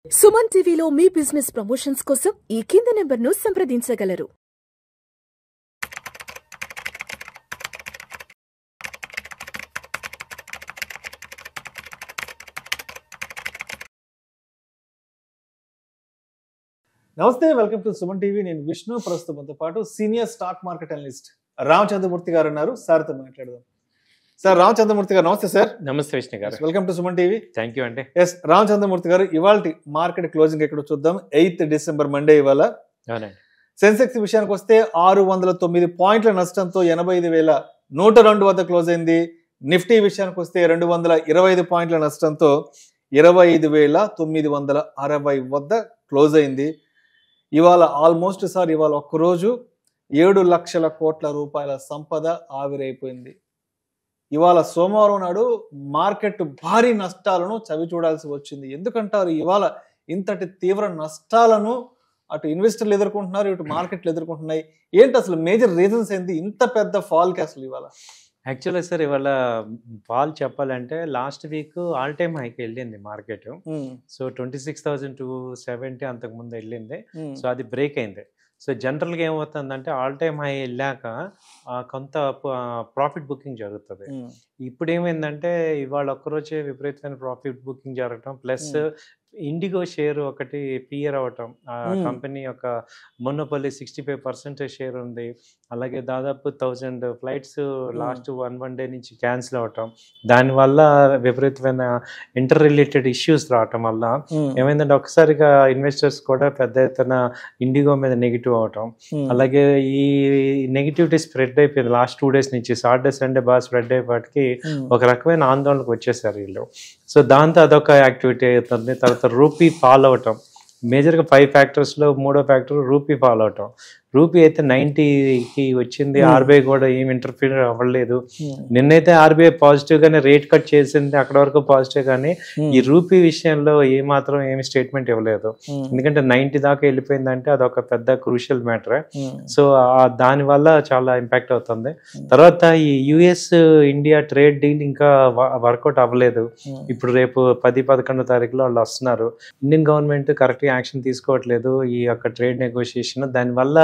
సుమన్ టీవీలో మీ business promotions కోసం ఈ కింది నెంబర్ను సంప్రదించగలరు. నమస్తే, వెల్కమ్ టు సుమన్ టీవీ. నేను విష్ణు. ప్రస్తుతంతో పాటు senior stock market analyst Ramachandramurthy గారు ఉన్నారు. సార్తో మాట్లాడదాం. సార్, రామచంద్రమూర్తి గారు నమస్తే. సార్ నమస్తే విష్ణు గారు. Welcome to Suman TV. Thank you అండి. ఎస్, రామచంద్రమూర్తి గారు, ఇవాళ మార్కెట్ క్లోజింగ్ ఎక్కడ చూద్దాం. 8 డిసెంబర్ మండే ఇవాళ. సెన్సెక్స్ విషయానికి వస్తే 609 పాయింట్ల నష్టంతో 85,102 వద్ద క్లోజ్ అయింది. నిఫ్టీ విషయానికి వస్తే 225 పాయింట్ల నష్టంతో 25,960 వద్ద క్లోజ్ అయింది. ఇవాళ ఆల్మోస్ట్ సార్ ఇవాళ ఒక్కరోజు 7 లక్షల కోట్ల రూపాయల సంపద ఆవిరైపోయింది. ఇవాళ సోమవారం నాడు మార్కెట్ భారీ నష్టాలను చవి చూడాల్సి వచ్చింది. ఎందుకంటారు ఇవాళ ఇంతటి తీవ్ర నష్టాలను అటు ఇన్వెస్టర్లు ఎదుర్కొంటున్నారు, ఇటు మార్కెట్లు ఎదుర్కొంటున్నాయి? ఏంటి అసలు మేజర్ రీజన్స్ ఏంటి ఇంత పెద్ద ఫాల్ కి అసలు ఇవాళ? యాక్చువల్గా సార్ ఇవాళ ఫాల్ చెప్పాలంటే లాస్ట్ వీక్ ఆల్ టైమ్ హైకి వెళ్ళింది మార్కెట్. సో 26,270 అంతకు ముందు వెళ్ళింది. సో అది బ్రేక్ అయింది. సో జనరల్గా ఏమవుతుందంటే ఆల్ టైమ్ హై వెళ్ళాక కొంత ప్రాఫిట్ బుకింగ్ జరుగుతుంది. ఇప్పుడు ఏమైందంటే ఇవాళ ఒక్కరోజే విపరీతమైన ప్రాఫిట్ బుకింగ్ జరగటం, ప్లస్ ఇండిగో షేర్ ఒకటి పియర్ అవటం, ఆ కంపెనీ యొక్క మొన్నపల్లి 65% షేర్ ఉంది. అలాగే దాదాపు 1000 ఫ్లైట్స్ లాస్ట్ వన్ డే నుంచి క్యాన్సిల్ అవటం, దానివల్ల విపరీతమైన ఇంటర్ రిలేటెడ్ ఇష్యూస్ రావటం వల్ల ఏమైందంటే ఒకసారిగా ఇన్వెస్టర్స్ కూడా పెద్ద ఎత్తున ఇండిగో మీద నెగిటివ్ అవటం, అలాగే ఈ నెగిటివిటీ స్ప్రెడ్ అయిపోయింది లాస్ట్ 2 days నుంచి. సాటర్డే సండే బాగా స్ప్రెడ్ అయిపోయి ఒక రకమైన ఆందోళనకు వచ్చేసారు వీళ్ళు. సో దాంతో అదొక యాక్టివిటీ అవుతుంది. తర్వాత రూపీ ఫాల్ అవటం, మేజర్గా 5 ఫ్యాక్టర్స్లో 3వ ఫ్యాక్టర్ రూపీ ఫాల్ అవటం. రూపీ అయితే 90కి వచ్చింది. ఆర్బీఐ కూడా ఏం ఇంటర్ఫీర్ అవ్వలేదు. నిన్నైతే ఆర్బీఐ పాజిటివ్ గానే రేట్ కట్ చేసింది, అక్కడ వరకు పాజిటివ్, కానీ ఈ రూపీ విషయంలో ఏమి స్టేట్మెంట్ ఇవ్వలేదు. ఎందుకంటే 90 దాకా వెళ్ళిపోయిందంటే అదొక పెద్ద క్రూషియల్ మ్యాటర్. సో దాని వల్ల చాలా ఇంపాక్ట్ అవుతుంది. తర్వాత ఈ యుఎస్ ఇండియా ట్రేడ్ డీల్ ఇంకా వర్కౌట్ అవ్వలేదు. ఇప్పుడు రేపు 10-11 తారీఖులో వాళ్ళు వస్తున్నారు. ఇండియన్ గవర్నమెంట్ కరెక్ట్గా యాక్షన్ తీసుకోవట్లేదు ఈ యొక్క ట్రేడ్ నెగోషియేషన్. దానివల్ల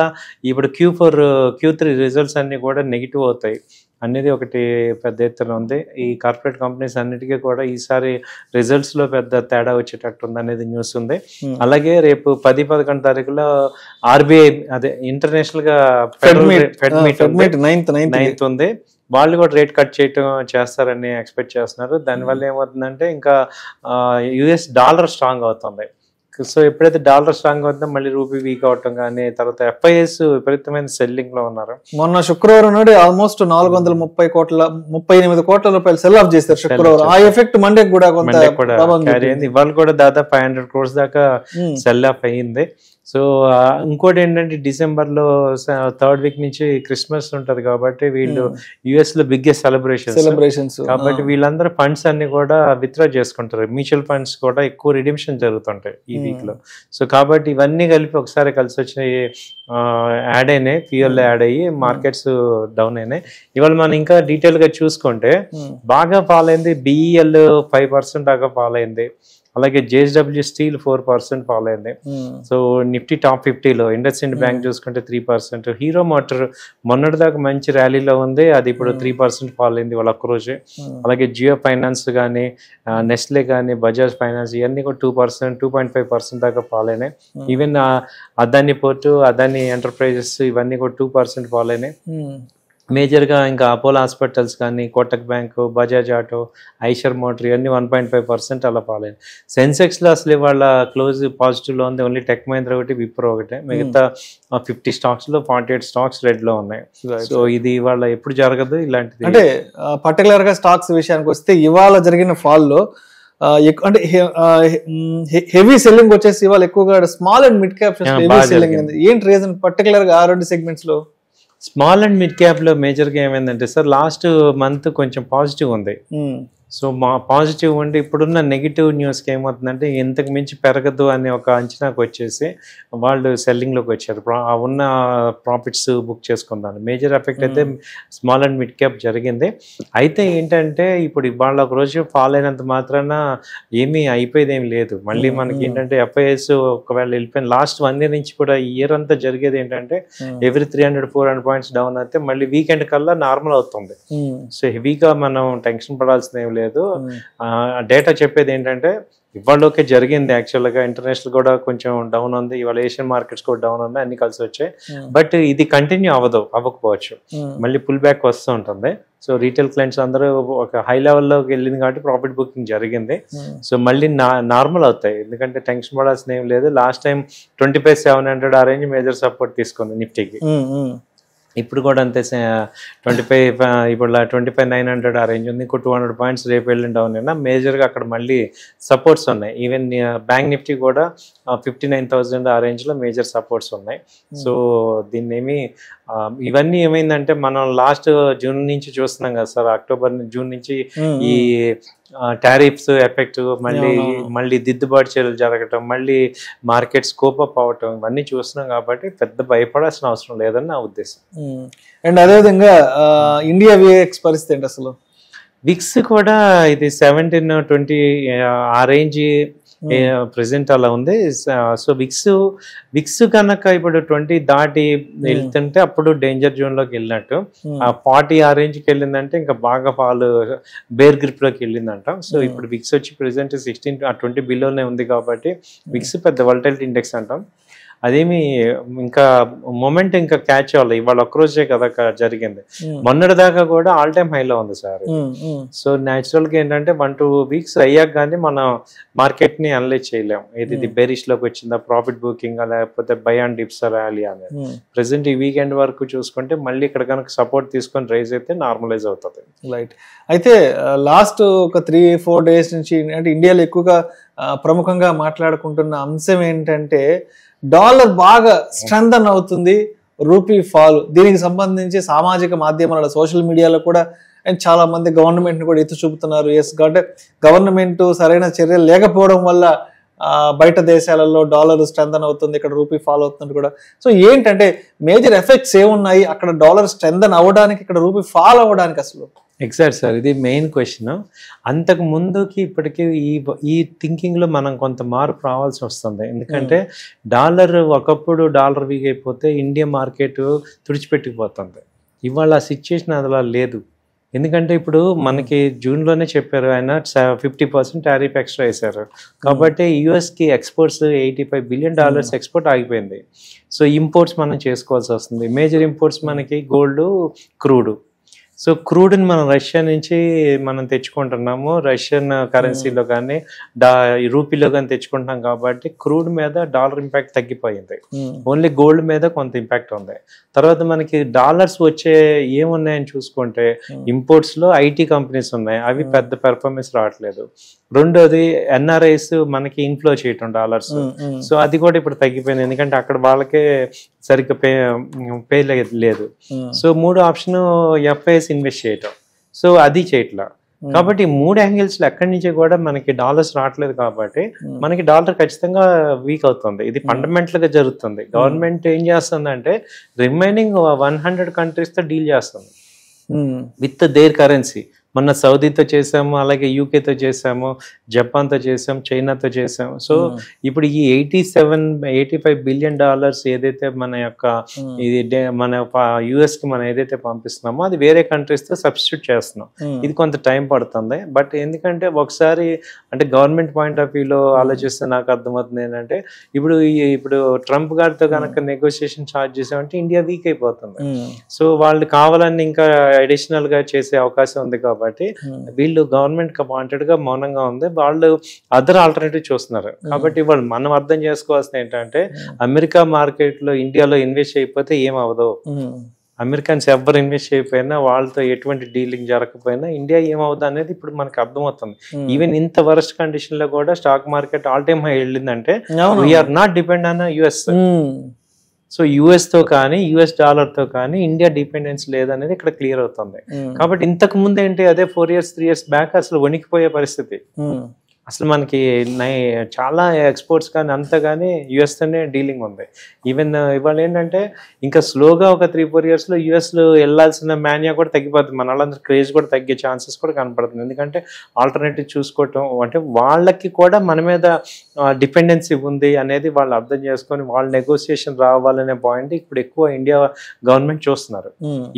ఇప్పుడు Q3 రిజల్ట్స్ అన్ని కూడా నెగిటివ్ అవుతాయి అనేది ఒకటి పెద్ద ఎత్తున ఉంది. ఈ కార్పొరేట్ కంపెనీస్ అన్నిటికీ కూడా ఈసారి రిజల్ట్స్ లో పెద్ద తేడా వచ్చేటట్టు ఉంది అనేది న్యూస్ ఉంది. అలాగే రేపు 10-11 తారీఖులో ఆర్బీఐ అదే ఇంటర్నేషనల్ గా ఫెడ్ మీట్ 9th ఉంది. వాళ్ళు కూడా రేట్ కట్ చేస్తారని ఎక్స్పెక్ట్ చేస్తున్నారు. దానివల్ల ఏమవుతుందంటే ఇంకా యుఎస్ డాలర్ స్ట్రాంగ్ అవుతుంది. సో ఎప్పుడైతే డాలర్ స్ట్రాంగ్ అవుతుందో మళ్ళీ రూపీ వీక్ అవటం, కానీ తర్వాత FIS విపరీతమైన సెల్లింగ్ లో ఉన్నారు. మొన్న శుక్రవారం నాడు ఆల్మోస్ట్ 438 కోట్ల రూపాయలు సెల్ ఆఫ్ చేస్తారు శుక్రవారం. ఆ ఎఫెక్ట్ మండే కూడా క్యారీ అయింది. ఇవాళ కూడా దాదాపు 500 crores దాకా సెల్ ఆఫ్ అయ్యింది. సో ఇంకోటి ఏంటంటే డిసెంబర్ లో 3rd వీక్ నుంచి క్రిస్మస్ ఉంటది కాబట్టి వీళ్ళు యుఎస్ లో బిగ్గెస్ట్ సెలబ్రేషన్స్ కాబట్టి వీళ్ళందరూ ఫండ్స్ అన్ని కూడా విత్డ్రా చేసుకుంటారు. మ్యూచువల్ ఫండ్స్ కూడా ఎక్కువ రిడెంప్షన్ జరుగుతుంటాయి ఈ వీక్ లో. సో కాబట్టి ఇవన్నీ కలిపి ఒకసారి కలిసి వచ్చి యాడ్ అయినాయి, ఫ్యూయల్ యాడ్ అయ్యి మార్కెట్స్ డౌన్ అయినాయి. ఇవాళ మనం ఇంకా డీటెయిల్ గా చూసుకుంటే బాగా ఫాల్ అయింది. BEL 5% దాకా ఫాల్ అయింది. అలాగే JSW స్టీల్ 4% ఫాల్ అయింది. సో నిఫ్టీ టాప్ 50లో ఇండస్ఇండ్ బ్యాంక్ చూసుకుంటే 3%. హీరో మోటార్ మొన్నటి దాకా మంచి ర్యాలీలో ఉంది, అది ఇప్పుడు 3% ఫాల్ అయింది వాళ్ళ ఒక్కరోజే. అలాగే జియో ఫైనాన్స్ కానీ, నెస్లే కానీ, బజాజ్ ఫైనాన్స్ ఇవన్నీ కూడా 2%, 2.5% దాకా ఫాల్ అయినాయి. Even Adani port, Adani enterprises ఇవన్నీ కూడా 2% ఫాల్ అయినాయి. మేజర్గా ఇంకా అపోలో హాస్పిటల్స్ కానీ, Kotak bank, Bajaj auto, Eicher motor ఇవన్నీ 1.5% అలా ఫాల్ అయింది. సెన్సెక్స్లో అసలు ఇవాళ క్లోజ్ పాజిటివ్లో ఉంది. ఓన్లీ టెక్ మహీంద్రా ఒకటి, విప్రో ఒకటే. మిగతా 50 స్టాక్స్లో 48 స్టాక్స్ రెడ్లో ఉన్నాయి. సో ఇది ఇవాళ ఎప్పుడు జరగదు ఇలాంటిది. అంటే పర్టికులర్గా స్టాక్స్ విషయానికి వస్తే ఇవాళ జరిగిన ఫాల్లో అంటే హెవీ సెల్లింగ్ వచ్చేసి ఇవాళ ఎక్కువగా small and mid cap selling. ఏంటి రీజన్ పర్టికులర్గా ఆ 2 సెగ్మెంట్స్ లో? స్మాల్ అండ్ మిడ్ క్యాప్ లో మేజర్ గా ఏమైందంటే సార్ లాస్ట్ మంత్ కొంచెం పాజిటివ్ ఉంది. సో మా పాజిటివ్ ఉండి ఇప్పుడున్న నెగిటివ్ న్యూస్కి ఏమవుతుందంటే ఇంతకు మించి పెరగదు అనే ఒక అంచనాకు వచ్చేసి వాళ్ళు సెల్లింగ్లోకి వచ్చారు. ఉన్న ప్రాఫిట్స్ బుక్ చేసుకుందాను. మేజర్ ఎఫెక్ట్ అయితే స్మాల్ అండ్ మిడ్ క్యాప్ జరిగింది. అయితే ఏంటంటే ఇప్పుడు ఇవాళ ఒక రోజు ఫాల్ అయినంత మాత్రాన ఏమీ అయిపోయేది ఏమి లేదు. మళ్ళీ మనకి ఏంటంటే ఎఫ్ఐఎస్ ఒకవేళ వెళ్ళిపోయిన లాస్ట్ 1 year నుంచి కూడా ఈ ఇయర్ అంతా జరిగేది ఏంటంటే ఎవ్రీ 300-400 points డౌన్ అయితే మళ్ళీ వీకెండ్ కల్లా నార్మల్ అవుతుంది. సో హెవీగా మనం టెన్షన్ పడాల్సిన ఏం లేదు. డేటా చెప్పేది ఏంటంటే ఇవాళకే జరిగింది. యాక్చువల్గా ఇంటర్నేషనల్ కూడా కొంచెం డౌన్ ఉంది, ఇవాళ ఏషియన్ మార్కెట్స్ కూడా డౌన్ ఉంది, అన్ని కలిసి వచ్చాయి. బట్ ఇది కంటిన్యూ అవ్వకపోవచ్చు, మళ్ళీ పుల్ బ్యాక్ వస్తూ ఉంటుంది. సో రీటైల్ క్లయింట్స్ అందరూ ఒక హై లెవెల్లోకి వెళ్ళింది కాబట్టి ప్రాఫిట్ బుకింగ్ జరిగింది. సో మళ్ళీ నార్మల్ అవుతాయి, ఎందుకంటే టెన్షన్ పడాల్సిన ఏం లేదు. లాస్ట్ టైం 25,700 ఆ రేంజ్ మేజర్ సపోర్ట్ తీసుకుంది నిఫ్టీకి. ఇప్పుడు కూడా అంతే 25 ఇప్పుడు 25,900 ఆ రేంజ్ ఉంది. ఇంకో 200 points రేపు వెళ్ళి డౌన్ అయినా మేజర్గా అక్కడ మళ్ళీ సపోర్ట్స్ ఉన్నాయి. ఈవెన్ బ్యాంక్ నిఫ్టీ కూడా 59,000 ఆ రేంజ్లో మేజర్ సపోర్ట్స్ ఉన్నాయి. సో దీన్ని ఇవన్నీ ఏమైందంటే మనం లాస్ట్ జూన్ నుంచి చూస్తున్నాం కదా సార్, జూన్ నుంచి ఈ టారిఫ్స్ ఎఫెక్ట్, మళ్ళీ దిద్దుబాటు చర్యలు జరగటం, మళ్ళీ మార్కెట్ స్కోప్ అప్ అవటం, ఇవన్నీ చూస్తున్నాం కాబట్టి పెద్ద భయపడాల్సిన అవసరం లేదని నా ఉద్దేశం. అండ్ అదేవిధంగా ఇండియా విఎక్స్ పరిస్థితి ఏంటి అసలు? విక్స్ కూడా ఇది 17-20 ఆ రేంజ్ ప్రెసెంట్ అలా ఉంది. సో విక్స్ కనుక ఇప్పుడు 20 దాటి వెళ్తుంటే అప్పుడు డేంజర్ జోన్ లోకి వెళ్ళినట్టు. 40 ఆ రేంజ్కి వెళ్ళిందంటే ఇంకా బాగా బేర్ గ్రిప్ లోకి వెళ్ళిందంట. సో ఇప్పుడు విక్స్ వచ్చి ప్రెసెంట్ 16-20 బిలోనే ఉంది కాబట్టి విక్స్ పెద్ద వోలటైలిటీ ఇండెక్స్ అంటాం. అదేమి ఇంకా మొమెంట్ ఇంకా క్యాచ్ అవ్వాలి. ఇవాళ ఒక్కరోజే కదా జరిగింది, మొన్నటి దాకా కూడా ఆల్ టైమ్ హైలో ఉంది సార్. సో న్యాచురల్ గా ఏంటంటే 1-2 weeks అయ్యాక కానీ మనం మార్కెట్ ని అనలైజ్ చేయలేము, ఇది బేరిష్ లోకి వచ్చిందా, ప్రాఫిట్ బుకింగ్ లేకపోతే బై అండ్ డిప్స్ ర్యాలీ అనేది. ప్రెసెంట్ ఈ వీకెండ్ వరకు చూసుకుంటే మళ్ళీ ఇక్కడ కనుక సపోర్ట్ తీసుకొని రైజ్ అయితే నార్మలైజ్ అవుతుంది. రైట్. అయితే లాస్ట్ ఒక 3-4 days నుంచి అంటే ఇండియాలో ఎక్కువగా ప్రముఖంగా మాట్లాడుకుంటున్న అంశం ఏంటంటే డాలర్ బాగా స్ట్రెంథన్ అవుతుంది, రూపీ ఫాల్. దీనికి సంబంధించి సామాజిక మాధ్యమాలలో సోషల్ మీడియాలో కూడా చాలా మంది గవర్నమెంట్ ని కూడా ఎత్తు చూపుతున్నారు. ఎస్, గవర్నమెంట్ సరైన చర్యలు లేకపోవడం వల్ల బయట దేశాలలో డాలర్ స్ట్రెంథన్ అవుతుంది, ఇక్కడ రూపీ ఫాల్ అవుతుంది కూడా. సో ఏంటంటే మేజర్ ఎఫెక్ట్స్ ఏమున్నాయి అక్కడ డాలర్ స్ట్రెంథన్ అవ్వడానికి, ఇక్కడ రూపీ ఫాల్ అవ్వడానికి? అసలు ఎగ్జాక్ట్ సార్, ఇది మెయిన్ క్వశ్చన్. అంతకు ముందుకి ఇప్పటికీ ఈ థింకింగ్లో మనం కొంత మార్పు రావాల్సి వస్తుంది. ఎందుకంటే ఒకప్పుడు డాలర్ వీక్ అయిపోతే ఇండియా మార్కెట్ తుడిచిపెట్టుకుపోతుంది. ఇవాళ ఆ సిచ్యుయేషన్ అలా లేదు. ఎందుకంటే ఇప్పుడు మనకి జూన్లోనే చెప్పారు ఆయన 50% టారిఫ్ ఎక్స్ట్రా వేశారు కాబట్టి యుఎస్కి ఎక్స్పోర్ట్స్ $85 billion ఎక్స్పోర్ట్ ఆగిపోయింది. సో ఇంపోర్ట్స్ మనం చేసుకోవాల్సి వస్తుంది. మేజర్ ఇంపోర్ట్స్ మనకి గోల్డ్, క్రూడ్. సో క్రూడ్ని మనం రష్యా నుంచి మనం తెచ్చుకుంటున్నాము, రష్యన్ కరెన్సీలో కానీ రూపీలో కానీ తెచ్చుకుంటున్నాం కాబట్టి క్రూడ్ మీద డాలర్ ఇంపాక్ట్ తగ్గిపోయింది. ఓన్లీ గోల్డ్ మీద కొంత ఇంపాక్ట్ ఉంది. తర్వాత మనకి డాలర్స్ వచ్చే ఏమున్నాయని చూసుకుంటే ఇంపోర్ట్స్లో ఐటీ కంపెనీస్ ఉన్నాయి, అవి పెద్ద పెర్ఫార్మెన్స్ రావట్లేదు. రెండోది ఎన్ఆర్ఐస్ మనకి ఇన్ఫ్లో చేయటం డాలర్స్, సో అది కూడా ఇప్పుడు తగ్గిపోయింది, ఎందుకంటే అక్కడ వాళ్ళకే సరిగ్గా పే లేదు. సో 3 ఆప్షన్ ఎఫ్ఐఎస్ ఇన్వెస్ట్ చేయటం, సో అది చేయట్లా. కాబట్టి 3 యాంగిల్స్ లో ఎక్కడి నుంచి కూడా మనకి డాలర్స్ రావట్లేదు కాబట్టి మనకి డాలర్ ఖచ్చితంగా వీక్ అవుతుంది. ఇది ఫండమెంటల్ గా జరుగుతుంది. గవర్నమెంట్ ఏం చేస్తుందంటే రిమైనింగ్ 100 countries తో డీల్ చేస్తుంది విత్ దేర్ కరెన్సీ. మొన్న సౌదీతో చేసాము, అలాగే యూకేతో చేసాము, జపాన్తో చేసాము, చైనాతో చేసాము. సో ఇప్పుడు ఈ $85 billion ఏదైతే మన యొక్క మన యుఎస్ కి మనం ఏదైతే పంపిస్తున్నామో అది వేరే కంట్రీస్ తో సబ్స్టిట్యూట్ చేస్తున్నాం. ఇది కొంత టైం పడుతుంది. బట్ ఎందుకంటే ఒకసారి అంటే గవర్నమెంట్ పాయింట్ ఆఫ్ వ్యూలో ఆలోచిస్తే నాకు అర్థమవుతుంది ఏంటంటే ఇప్పుడు ట్రంప్ గారితో కనుక నెగోషియేషన్ స్టార్ట్ చేసామంటే ఇండియా వీక్ అయిపోతుంది. సో వాళ్ళు కావాలని ఇంకా అడిషనల్ గా చేసే అవకాశం ఉంది కాబట్టి వీళ్ళు గవర్నమెంట్ వాంటెడ్ గా మౌనంగా ఉంది, వాళ్ళు అదర్ ఆల్టర్నేటివ్ చూస్తున్నారు. కాబట్టి వాళ్ళు మనం అర్థం చేసుకోవాల్సింది ఏంటంటే అమెరికా మార్కెట్ లో ఇండియాలో ఇన్వెస్ట్ అయిపోతే ఏమవదు, అమెరికన్స్ ఎవరు ఇన్వెస్ట్ అయిపోయినా వాళ్ళతో ఎటువంటి డీలింగ్ జరగకపోయినా ఇండియా ఏమవుతుంది అనేది ఇప్పుడు మనకు అర్థమవుతుంది. ఈవెన్ ఇంత వరస్ట్ కండిషన్ లో కూడా stock market all time high వెళ్ళిందంటే we're not depend on US. So యుఎస్తో కానీ యుఎస్ డాలర్తో కానీ ఇండియా డిపెండెన్స్ లేదనేది ఇక్కడ క్లియర్ అవుతుంది. కాబట్టి ఇంతకు ముందు ఏంటి, అదే 4 years 3 years బ్యాక్ అసలు వణికిపోయే పరిస్థితి. అసలు మనకి చాలా ఎక్స్పోర్ట్స్ కానీ అంతా కానీ యుఎస్తోనే డీలింగ్ ఉంది. ఈవెన్ ఇవాళ ఏంటంటే ఇంకా స్లోగా ఒక 3-4 yearsలో యుఎస్లో వెళ్ళాల్సిన మాన్యా కూడా తగ్గిపోతుంది. మన వాళ్ళందరూ క్రేజ్ కూడా తగ్గే ఛాన్సెస్ కూడా కనపడుతుంది. ఎందుకంటే ఆల్టర్నేటివ్ చూసుకోవటం అంటే వాళ్ళకి కూడా మన మీద డిపెండెన్సీ ఉంది అనేది వాళ్ళు అర్థం చేసుకొని వాళ్ళ నెగోసియేషన్ రావాలనే పాయింట్ ఇప్పుడు ఎక్కువ ఇండియా గవర్నమెంట్ చూస్తున్నారు.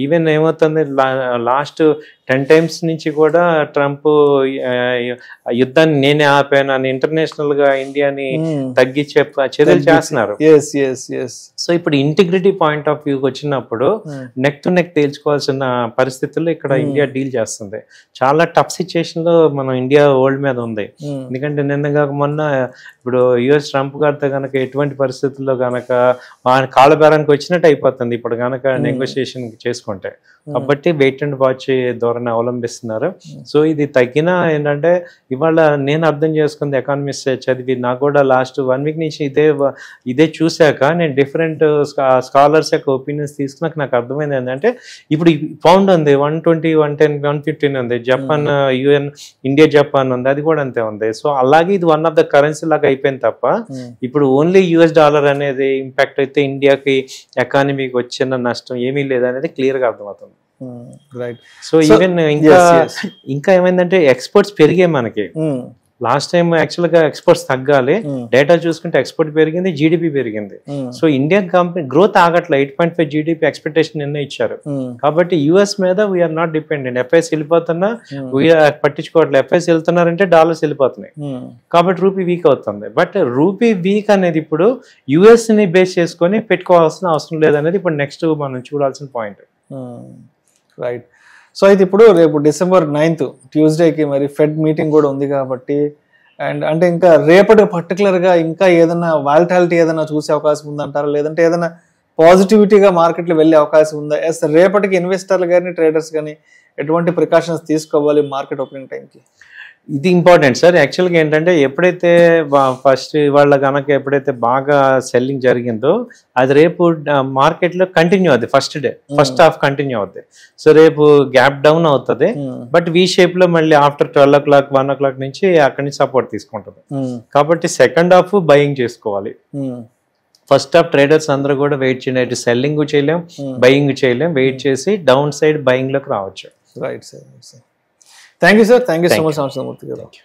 ఈవెన్ ఏమవుతుంది, లాస్ట్ 10 times నుంచి కూడా ట్రంప్ యుద్ధాన్ని నేనే ఆపాను అని ఇంటర్నేషనల్ గా ఇండియాని తగ్గించే చర్యలు చేస్తున్నారు. సో ఇప్పుడు ఇంటిగ్రిటీ పాయింట్ ఆఫ్ వ్యూకి వచ్చినప్పుడు నెక్ టు నెక్ తేల్చుకోవాల్సిన పరిస్థితుల్లో ఇక్కడ ఇండియా డీల్ చేస్తుంది. చాలా టఫ్ సిచ్యుయేషన్ లో మనం ఇండియా వరల్డ్ మీద ఉంది. ఎందుకంటే నిన్నగా మొన్న ఇప్పుడు యుఎస్ ట్రంప్ గారితో కనుక ఎటువంటి పరిస్థితుల్లో కనుక కాళ్ళబేరానికి వచ్చినట్టు అయిపోతుంది ఇప్పుడు కనుక నెగోషియేషన్ చేసుకుంటే. కాబట్టి వెయిట్ అండ్ వాచ్ ధోరణి అవలంబిస్తున్నారు. సో ఇది తగ్గిన ఏంటంటే ఇవాళ నేను అర్థం చేసుకుంది ఎకానమిస్ట్ చదివి నాకు కూడా లాస్ట్ 1 week నుంచి ఇదే చూశాక నేను డిఫరెంట్ స్కాలర్స్ యొక్క ఒపీనియన్స్ తీసుకున్నాక నాకు అర్థమైంది ఏంటంటే ఇప్పుడు పౌండ్ ఉంది 120, 110, 115 ఉంది. జపాన్ యుఎన్ ఇండియా జపాన్ ఉంది, అది కూడా అంతే ఉంది. సో అలాగే ఇది వన్ ఆఫ్ ద కరెన్సీ లాగా అయిపోయింది తప్ప ఇప్పుడు ఓన్లీ యుఎస్ డాలర్ అనేది ఇంపాక్ట్ అయితే ఇండియాకి ఎకానమీకి వచ్చిన నష్టం ఏమీ లేదనేది క్లియర్ గా అర్థమవుతుంది. రైట్. సో ఈవెన్ ఇంకా ఏమైందంటే ఎక్స్పోర్ట్స్ పెరిగాయి మనకి. లాస్ట్ టైం యాక్చువల్ గా ఎక్స్పోర్ట్స్ తగ్గాలి, డేటా చూసుకుంటే ఎక్స్పోర్ట్ పెరిగింది, జీడిపి పెరిగింది. సో ఇండియన్ కంపెనీ గ్రోత్ ఆగట్లే, 8.5 జీడిపి ఎక్స్పెక్టేషన్ నిన్న ఇచ్చారు. కాబట్టి యుఎస్ మీద వీఆర్ నాట్ డిపెండెంట్. ఎఫ్ఐఎస్ వెళ్ళిపోతున్నా వీఆర్ పట్టించుకోవట్లేదు. ఎఫ్ఐఎస్ వెళ్తున్నారంటే డాలర్స్ వెళ్ళిపోతున్నాయి, కాబట్టి రూపీ వీక్ అవుతుంది. బట్ రూపీ వీక్ అనేది ఇప్పుడు యుఎస్ ని బేస్ చేసుకొని పెట్టుకోవాల్సిన అవసరం లేదనేది ఇప్పుడు నెక్స్ట్ మనం చూడాల్సిన పాయింట్. రైట్. సో అయితే ఇప్పుడు రేపు December 9th ట్యూస్డేకి మరి ఫెడ్ మీటింగ్ కూడా ఉంది కాబట్టి, అండ్ అంటే ఇంకా రేపటి పర్టికులర్గా ఇంకా ఏదైనా వాలటాలిటీ ఏదైనా చూసే అవకాశం ఉందంటారా, లేదంటే ఏదైనా పాజిటివిటీగా మార్కెట్లో వెళ్ళే అవకాశం ఉందా? రేపటికి ఇన్వెస్టర్లు కానీ ట్రేడర్స్ కానీ ఎటువంటి ప్రికాషన్స్ తీసుకోవాలి మార్కెట్ ఓపెనింగ్ టైంకి? ఇది ఇంపార్టెంట్ సార్. యాక్చువల్గా ఏంటంటే ఎప్పుడైతే ఫస్ట్ వాళ్ళ కనుక ఎప్పుడైతే బాగా సెల్లింగ్ జరిగిందో అది రేపు మార్కెట్లో కంటిన్యూ అవుతుంది. ఫస్ట్ హాఫ్ కంటిన్యూ అవుతుంది. సో రేపు గ్యాప్ డౌన్ అవుతుంది, బట్ వి షేప్ లో మళ్ళీ ఆఫ్టర్ 12 o'clock 1 o'clock నుంచి అక్కడి నుంచి సపోర్ట్ తీసుకుంటుంది. కాబట్టి సెకండ్ హాఫ్ బయింగ్ చేసుకోవాలి. ఫస్ట్ హాఫ్ ట్రేడర్స్ అందరూ కూడా వెయిట్ చేయండి. సెల్లింగ్ చేయలేం, బయింగ్ చేయలేం, వెయిట్ చేసి డౌన్ సైడ్ బయింగ్ లోకి రావచ్చు. Right sir. Thank you sir. Thank you so much.